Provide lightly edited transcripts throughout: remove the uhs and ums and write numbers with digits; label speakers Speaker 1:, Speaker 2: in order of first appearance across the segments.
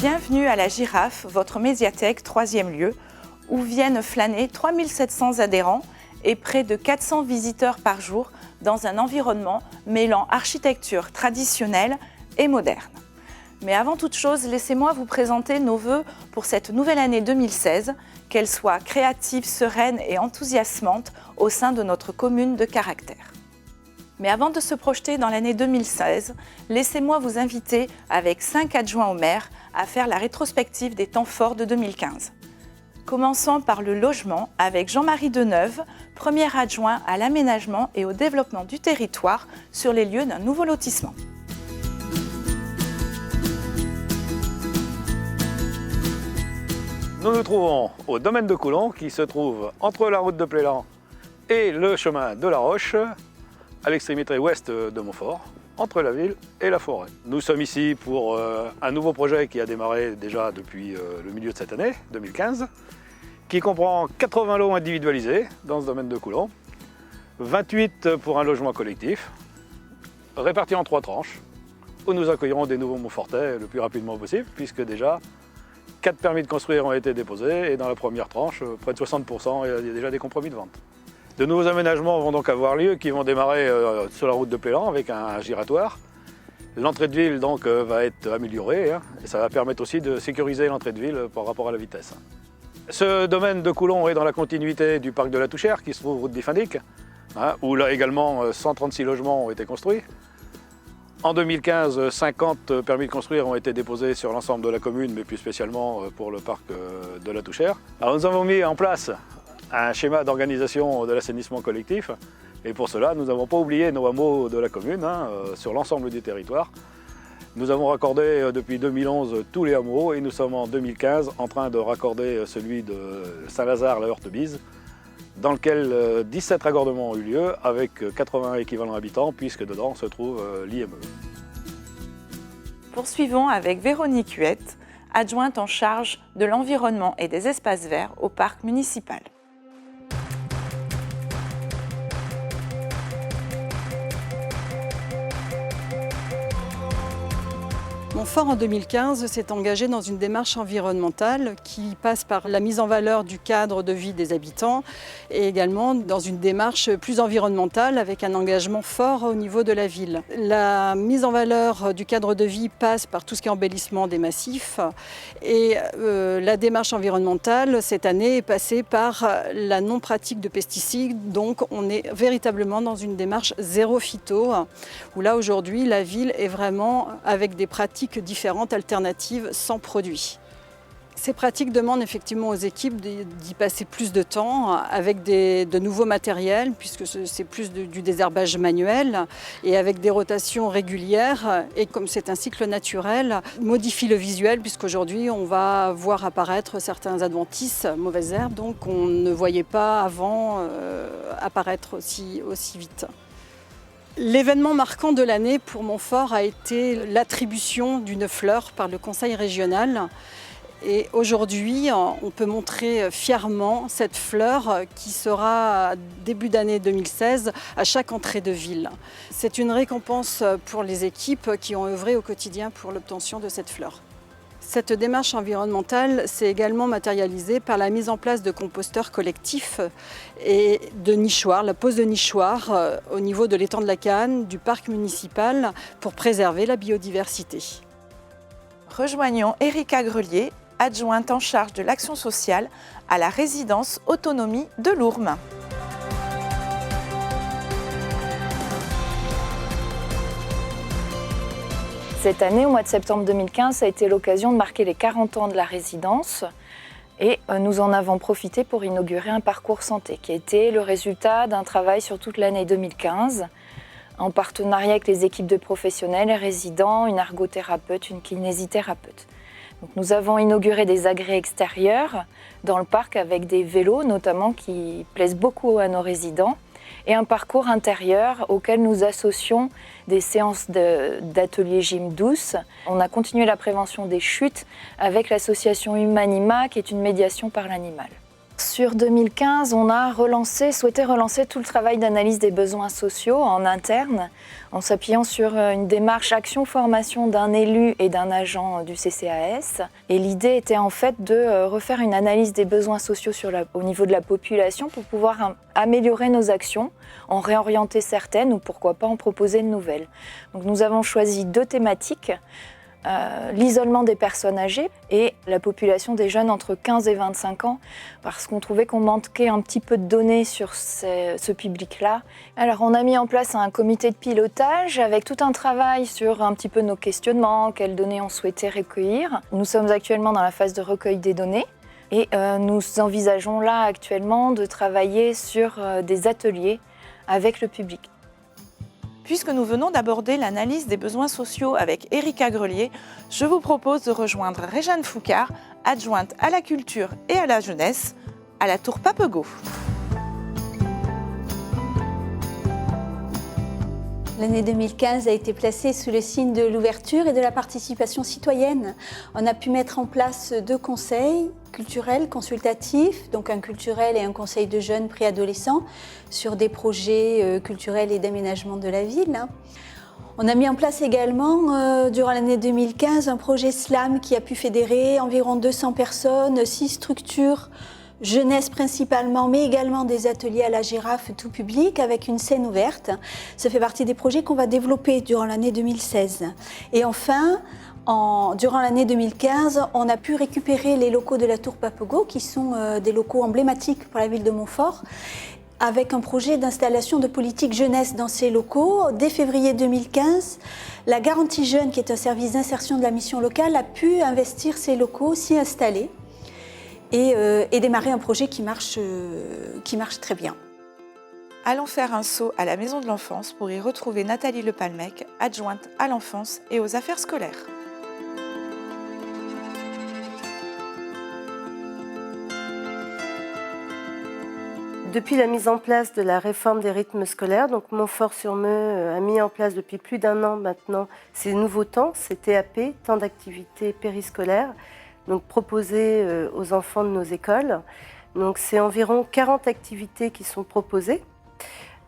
Speaker 1: Bienvenue à la Girafe, votre médiathèque 3e lieu, où viennent flâner 3700 adhérents et près de 400 visiteurs par jour dans un environnement mêlant architecture traditionnelle et moderne. Mais avant toute chose, laissez-moi vous présenter nos vœux pour cette nouvelle année 2016, qu'elle soit créative, sereine et enthousiasmante au sein de notre commune de Caractère. Mais avant de se projeter dans l'année 2016, laissez-moi vous inviter, avec 5 adjoints au maire, à faire la rétrospective des temps forts de 2015. Commençons par le logement avec Jean-Marie Deneuve, premier adjoint à l'aménagement et au développement du territoire sur les lieux d'un nouveau lotissement.
Speaker 2: Nous nous trouvons au domaine de Coulon qui se trouve entre la route de Plélan et le chemin de la Roche, à l'extrémité ouest de Montfort, entre la ville et la forêt. Nous sommes ici pour un nouveau projet qui a démarré déjà depuis le milieu de cette année, 2015, qui comprend 80 lots individualisés dans ce domaine de Coulon, 28 pour un logement collectif, répartis en 3 tranches, où nous accueillerons des nouveaux Montfortais le plus rapidement possible, puisque déjà 4 permis de construire ont été déposés et dans la première tranche, près de 60%, il y a déjà des compromis de vente. De nouveaux aménagements vont donc avoir lieu, qui vont démarrer sur la route de Plélan avec un giratoire. L'entrée de ville donc, va être améliorée et ça va permettre aussi de sécuriser l'entrée de ville par rapport à la vitesse. Ce domaine de Coulon est dans la continuité du parc de la Touchère qui se trouve route d'Iffindic, où là également 136 logements ont été construits. En 2015, 50 permis de construire ont été déposés sur l'ensemble de la commune, mais plus spécialement pour le parc de la Touchère. Alors nous avons mis en place un schéma d'organisation de l'assainissement collectif. Et pour cela, nous n'avons pas oublié nos hameaux de la commune, sur l'ensemble du territoire. Nous avons raccordé depuis 2011 tous les hameaux et nous sommes en 2015 en train de raccorder celui de Saint-Lazare-la-Heurtebise, dans lequel 17 raccordements ont eu lieu avec 80 équivalents habitants, puisque dedans se trouve l'IME.
Speaker 1: Poursuivons avec Véronique Huette, adjointe en charge de l'environnement et des espaces verts au parc municipal.
Speaker 3: Montfort en 2015 s'est engagé dans une démarche environnementale qui passe par la mise en valeur du cadre de vie des habitants et également dans une démarche plus environnementale avec un engagement fort au niveau de la ville. La mise en valeur du cadre de vie passe par tout ce qui est embellissement des massifs et la démarche environnementale cette année est passée par la non-pratique de pesticides. Donc on est véritablement dans une démarche zéro phyto où là aujourd'hui la ville est vraiment avec des pratiques différentes, alternatives, sans produits. Ces pratiques demandent effectivement aux équipes d'y passer plus de temps avec de nouveaux matériels, puisque c'est plus du désherbage manuel et avec des rotations régulières. Et comme c'est un cycle naturel, modifie le visuel, puisqu'aujourd'hui on va voir apparaître certains adventices, mauvaises herbes, donc on ne voyait pas avant apparaître aussi vite. L'événement marquant de l'année pour Montfort a été l'attribution d'une fleur par le conseil régional. Et aujourd'hui, on peut montrer fièrement cette fleur qui sera début d'année 2016 à chaque entrée de ville. C'est une récompense pour les équipes qui ont œuvré au quotidien pour l'obtention de cette fleur. Cette démarche environnementale s'est également matérialisée par la mise en place de composteurs collectifs et de nichoirs, la pose de nichoirs au niveau de l'étang de la Canne, du parc municipal, pour préserver la biodiversité.
Speaker 1: Rejoignons Erika Grelier, adjointe en charge de l'action sociale à la résidence autonomie de Lourmes.
Speaker 4: Cette année, au mois de septembre 2015, ça a été l'occasion de marquer les 40 ans de la résidence et nous en avons profité pour inaugurer un parcours santé qui a été le résultat d'un travail sur toute l'année 2015 en partenariat avec les équipes de professionnels et résidents, une ergothérapeute, une kinésithérapeute. Donc, nous avons inauguré des agrès extérieurs dans le parc avec des vélos notamment qui plaisent beaucoup à nos résidents et un parcours intérieur auquel nous associons des séances d'ateliers gym douce. On a continué la prévention des chutes avec l'association Humanima qui est une médiation par l'animal. Sur 2015, on a souhaité relancer tout le travail d'analyse des besoins sociaux en interne, en s'appuyant sur une démarche action-formation d'un élu et d'un agent du CCAS. Et l'idée était en fait de refaire une analyse des besoins sociaux au niveau de la population pour pouvoir améliorer nos actions, en réorienter certaines ou pourquoi pas en proposer de nouvelles. Donc nous avons choisi 2 thématiques. L'isolement des personnes âgées et la population des jeunes entre 15 et 25 ans, parce qu'on trouvait qu'on manquait un petit peu de données sur ce public-là. Alors on a mis en place un comité de pilotage avec tout un travail sur un petit peu nos questionnements, quelles données on souhaitait recueillir. Nous sommes actuellement dans la phase de recueil des données et nous envisageons là actuellement de travailler sur des ateliers avec le public.
Speaker 1: Puisque nous venons d'aborder l'analyse des besoins sociaux avec Erika Grelier, je vous propose de rejoindre Réjeanne Foucard, adjointe à la culture et à la jeunesse, à la Tour Papegaut.
Speaker 5: L'année 2015 a été placée sous le signe de l'ouverture et de la participation citoyenne. On a pu mettre en place 2 conseils culturels consultatifs, donc un culturel et un conseil de jeunes préadolescents sur des projets culturels et d'aménagement de la ville. On a mis en place également, durant l'année 2015, un projet SLAM qui a pu fédérer environ 200 personnes, 6 structures, jeunesse principalement, mais également des ateliers à la girafe tout public avec une scène ouverte. Ça fait partie des projets qu'on va développer durant l'année 2016. Et enfin, durant l'année 2015, on a pu récupérer les locaux de la Tour Papegaut, qui sont des locaux emblématiques pour la ville de Montfort, avec un projet d'installation de politique jeunesse dans ces locaux. Dès février 2015, la Garantie Jeunes, qui est un service d'insertion de la mission locale, a pu investir ces locaux, s'y installer et démarrer un projet qui marche très bien.
Speaker 1: Allons faire un saut à la Maison de l'Enfance pour y retrouver Nathalie Lepalmec, adjointe à l'enfance et aux affaires scolaires.
Speaker 6: Depuis la mise en place de la réforme des rythmes scolaires, donc Montfort-sur-Meux a mis en place depuis plus d'1 an maintenant ces nouveaux temps, ces TAP, temps d'activité périscolaire, donc proposés aux enfants de nos écoles. Donc c'est environ 40 activités qui sont proposées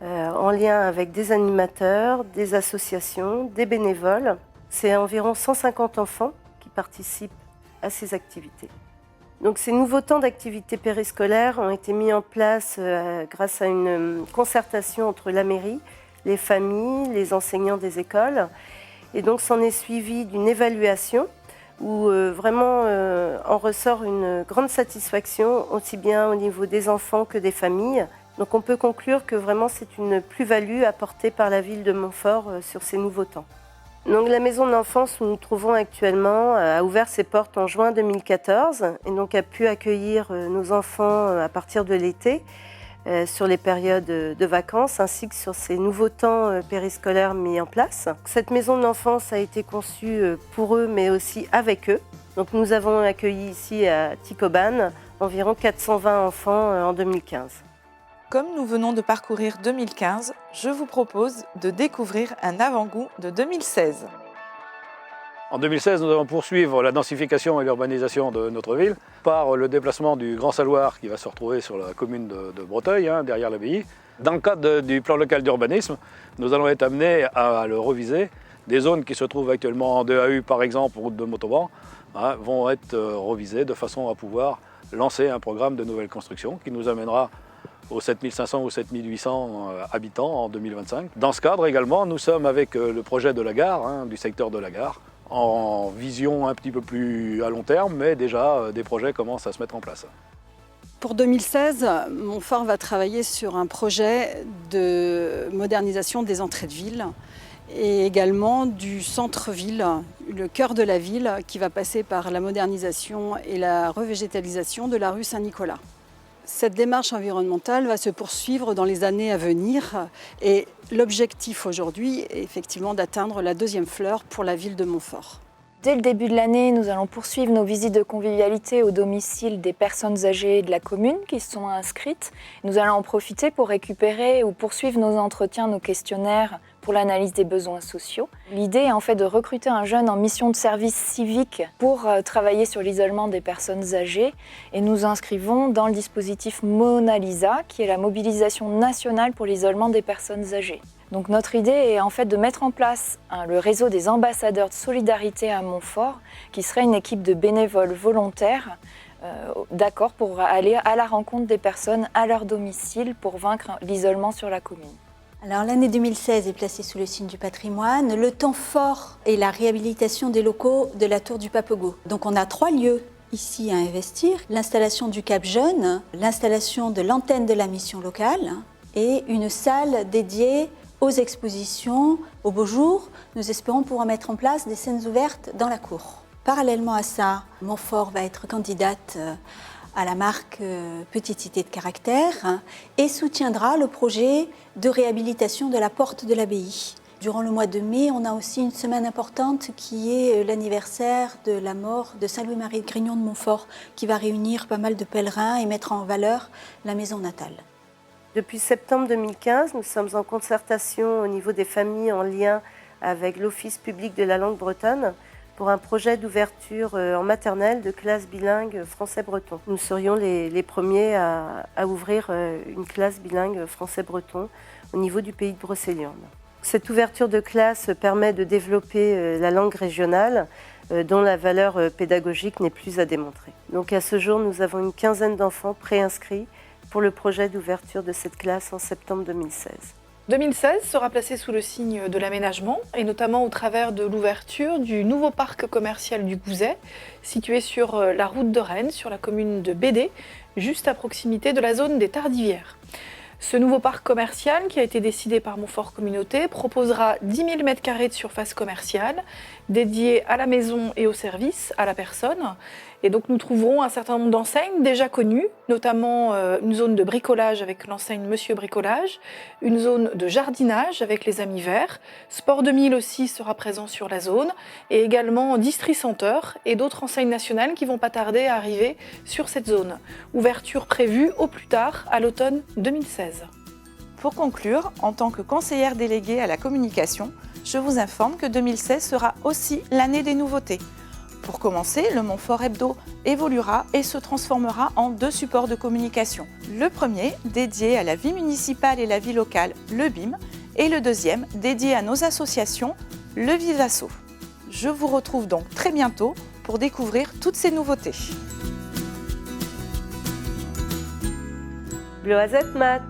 Speaker 6: en lien avec des animateurs, des associations, des bénévoles. C'est environ 150 enfants qui participent à ces activités. Donc ces nouveaux temps d'activité périscolaire ont été mis en place grâce à une concertation entre la mairie, les familles, les enseignants des écoles. Et donc s'en est suivi d'une évaluation où vraiment en ressort une grande satisfaction, aussi bien au niveau des enfants que des familles. Donc on peut conclure que vraiment c'est une plus-value apportée par la ville de Montfort sur ces nouveaux temps. Donc, la maison de l'enfance où nous nous trouvons actuellement a ouvert ses portes en juin 2014 et donc a pu accueillir nos enfants à partir de l'été sur les périodes de vacances ainsi que sur ces nouveaux temps périscolaires mis en place. Cette maison de l'enfance a été conçue pour eux mais aussi avec eux. Donc, nous avons accueilli ici à Ticoban environ 420 enfants en 2015.
Speaker 1: Comme nous venons de parcourir 2015, je vous propose de découvrir un avant-goût de 2016.
Speaker 2: En 2016, nous allons poursuivre la densification et l'urbanisation de notre ville par le déplacement du Grand Saloir qui va se retrouver sur la commune de Breteuil, derrière l'abbaye. Dans le cadre du plan local d'urbanisme, nous allons être amenés à le reviser. Des zones qui se trouvent actuellement en DAU, par exemple, route de Montauban, vont être revisées de façon à pouvoir lancer un programme de nouvelle construction qui nous amènera aux 7500 ou 7800 habitants en 2025. Dans ce cadre également, nous sommes avec le projet de la gare, du secteur de la gare, en vision un petit peu plus à long terme, mais déjà des projets commencent à se mettre en place.
Speaker 3: Pour 2016, Montfort va travailler sur un projet de modernisation des entrées de ville et également du centre-ville, le cœur de la ville, qui va passer par la modernisation et la revégétalisation de la rue Saint-Nicolas. Cette démarche environnementale va se poursuivre dans les années à venir et l'objectif aujourd'hui est effectivement d'atteindre la 2e fleur pour la ville de Montfort.
Speaker 4: Dès le début de l'année, nous allons poursuivre nos visites de convivialité au domicile des personnes âgées de la commune qui se sont inscrites. Nous allons en profiter pour récupérer ou poursuivre nos entretiens, nos questionnaires pour l'analyse des besoins sociaux. L'idée est en fait de recruter un jeune en mission de service civique pour travailler sur l'isolement des personnes âgées et nous inscrivons dans le dispositif Mona Lisa qui est la mobilisation nationale pour l'isolement des personnes âgées. Donc notre idée est en fait de mettre en place le réseau des ambassadeurs de solidarité à Montfort qui serait une équipe de bénévoles volontaires d'accord pour aller à la rencontre des personnes à leur domicile pour vaincre l'isolement sur la commune.
Speaker 5: Alors l'année 2016 est placée sous le signe du patrimoine. Le temps fort est la réhabilitation des locaux de la Tour du Papegaut. Donc on a 3 lieux ici à investir. L'installation du Cap Jeune, l'installation de l'antenne de la mission locale et une salle dédiée aux expositions, aux beaux jours. Nous espérons pouvoir mettre en place des scènes ouvertes dans la cour. Parallèlement à ça, Montfort va être candidate à la marque Petite Cité de Caractère et soutiendra le projet de réhabilitation de la porte de l'abbaye. Durant le mois de mai, on a aussi une semaine importante qui est l'anniversaire de la mort de Saint-Louis-Marie de Grignon de Montfort qui va réunir pas mal de pèlerins et mettre en valeur la maison natale.
Speaker 6: Depuis septembre 2015, nous sommes en concertation au niveau des familles en lien avec l'Office public de la langue bretonne pour un projet d'ouverture en maternelle de classe bilingue français-breton. Nous serions les premiers à ouvrir une classe bilingue français-breton au niveau du pays de Brocéliande. Cette ouverture de classe permet de développer la langue régionale dont la valeur pédagogique n'est plus à démontrer. Donc à ce jour, nous avons une quinzaine d'enfants préinscrits pour le projet d'ouverture de cette classe en septembre 2016.
Speaker 7: 2016 sera placé sous le signe de l'aménagement et notamment au travers de l'ouverture du nouveau parc commercial du Gouzet, situé sur la route de Rennes, sur la commune de Bédé, juste à proximité de la zone des Tardivières. Ce nouveau parc commercial, qui a été décidé par Montfort Communauté, proposera 10 000 m² de surface commerciale, dédiée à la maison et au service, à la personne. Et donc nous trouverons un certain nombre d'enseignes déjà connues, notamment une zone de bricolage avec l'enseigne Monsieur Bricolage, une zone de jardinage avec les Amis Verts, Sport 2000 aussi sera présent sur la zone, et également Distri Center et d'autres enseignes nationales qui vont pas tarder à arriver sur cette zone. Ouverture prévue au plus tard à l'automne 2016.
Speaker 1: Pour conclure, en tant que conseillère déléguée à la communication, je vous informe que 2016 sera aussi l'année des nouveautés. Pour commencer, le Montfort Hebdo évoluera et se transformera en 2 supports de communication. Le premier, dédié à la vie municipale et la vie locale, le BIM, et le deuxième, dédié à nos associations, le Vivasso. Je vous retrouve donc très bientôt pour découvrir toutes ces nouveautés.
Speaker 6: Bloazet Mat.